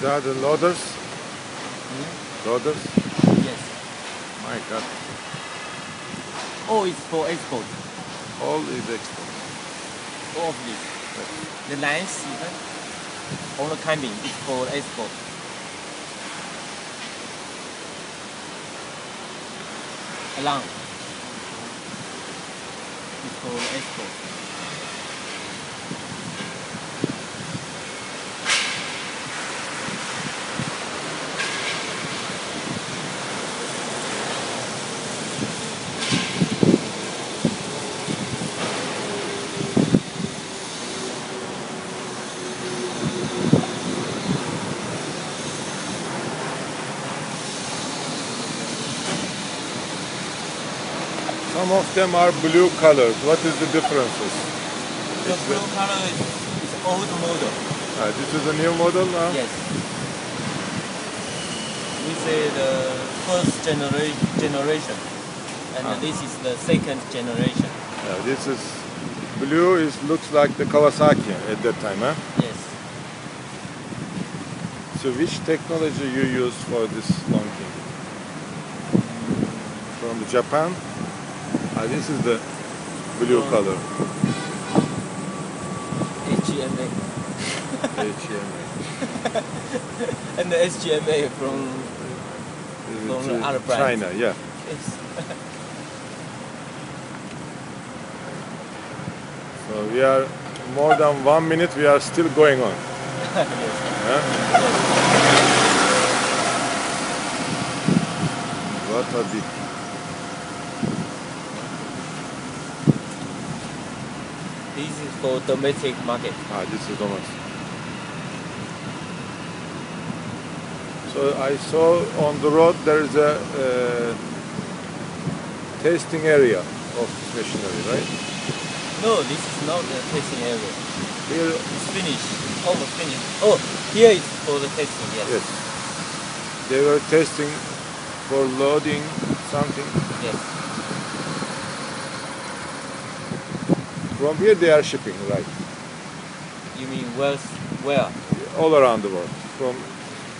are the loaders. Loaders. Yes. My God. All is for export. All is export. All of this. The lines even. All the cabin is for export. Along. It's for export. Some of them are blue colored. What is the differences? The blue color is old model. This is a new model now? Yes. We say the first generation, and this is the second generation. This is blue. Looks like the Kawasaki at that time, huh? Yes. So which technology you use for this lonking? From Japan? This is the blue color. HMA. HMA. And the SGMA from the other brand. China, yeah. Yes. So we are more than 1 minute. We are still going on. Yes. Huh? Yes. What a big. This is for domestic market. This is domestic. So I saw on the road there is a tasting area of machinery, right? No, this is not the tasting area. Here, it's finished. Almost finished. Oh, here is for the testing, yes. Yes. They were testing for loading something. Yes. From here they are shipping, right? You mean where? All around the world.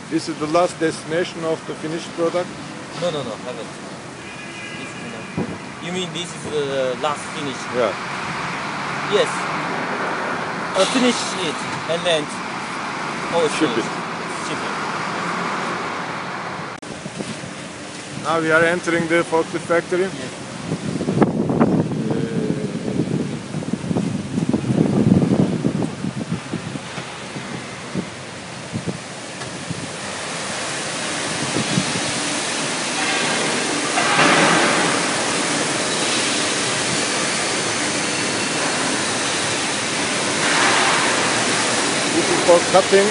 This is the last destination of the finished product? No, haven't. This is not. You mean this is the last finish? Yeah. Yes. Finish it and then ship it. Shipping. Now we are entering the forklift factory. Yes. For cutting,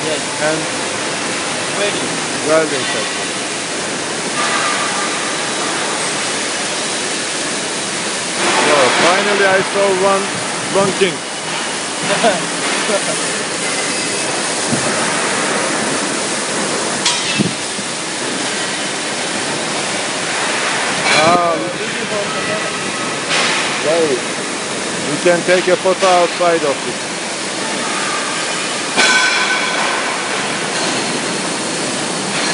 yes, and welding section. So finally I saw one Lonking. We can take a photo outside of this.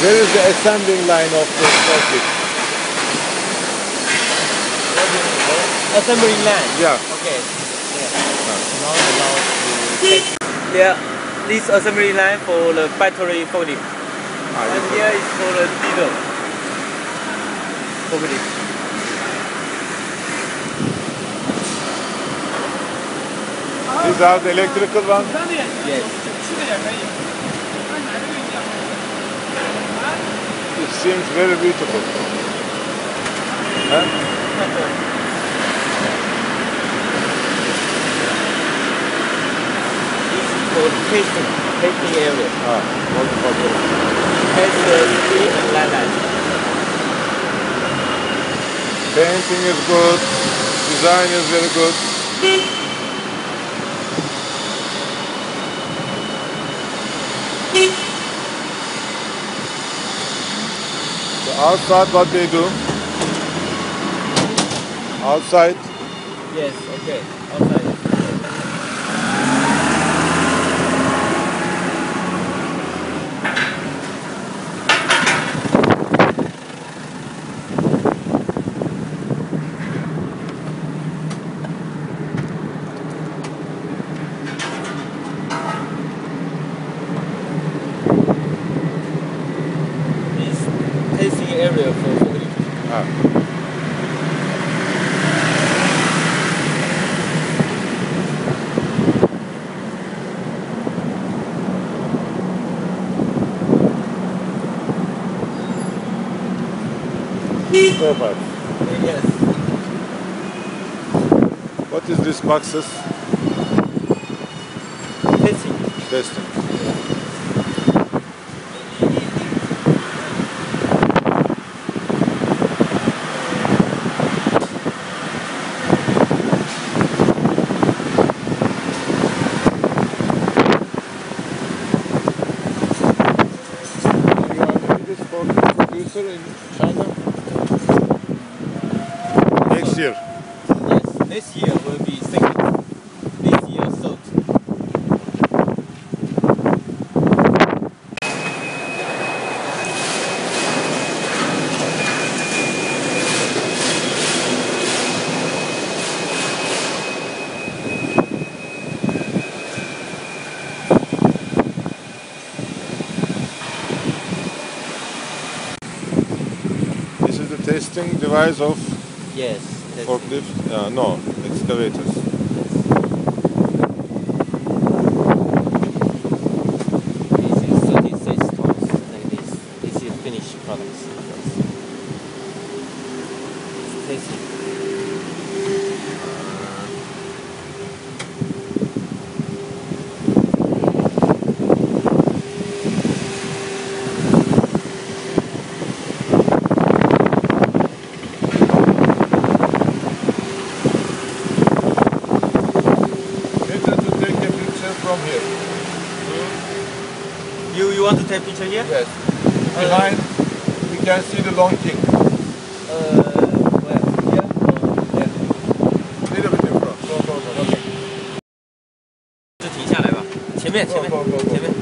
Where is the assembling line of the forklift? Assembly line? Yeah. Okay. Yeah. Not allowed to take. Yeah, this assembly line for the battery forklift. And here is for the diesel forklift. These are the electrical ones? Yes. It seems very beautiful. Huh? This is for tasting area. Wonderful. Test the speed and line. Painting is good. Design is very good. Outside, what they do? Outside? Yes, okay. Outside. area for forklift. Ah. Perfect. Yes. What is this boxes? Testing. Testing. You are the biggest forklift producer in China? Next year. Yes. Next year will be second. This year third. This is the testing device of Yes. forklift? No, excavators. This is 36 tons like this. This is finished products. Testing. Better to take a picture from here. You want to take picture here? Yes. Behind, we can see the Lonking. Where? Here? There. Little bit in front. Go. 就停下来吧，前面，前面，前面。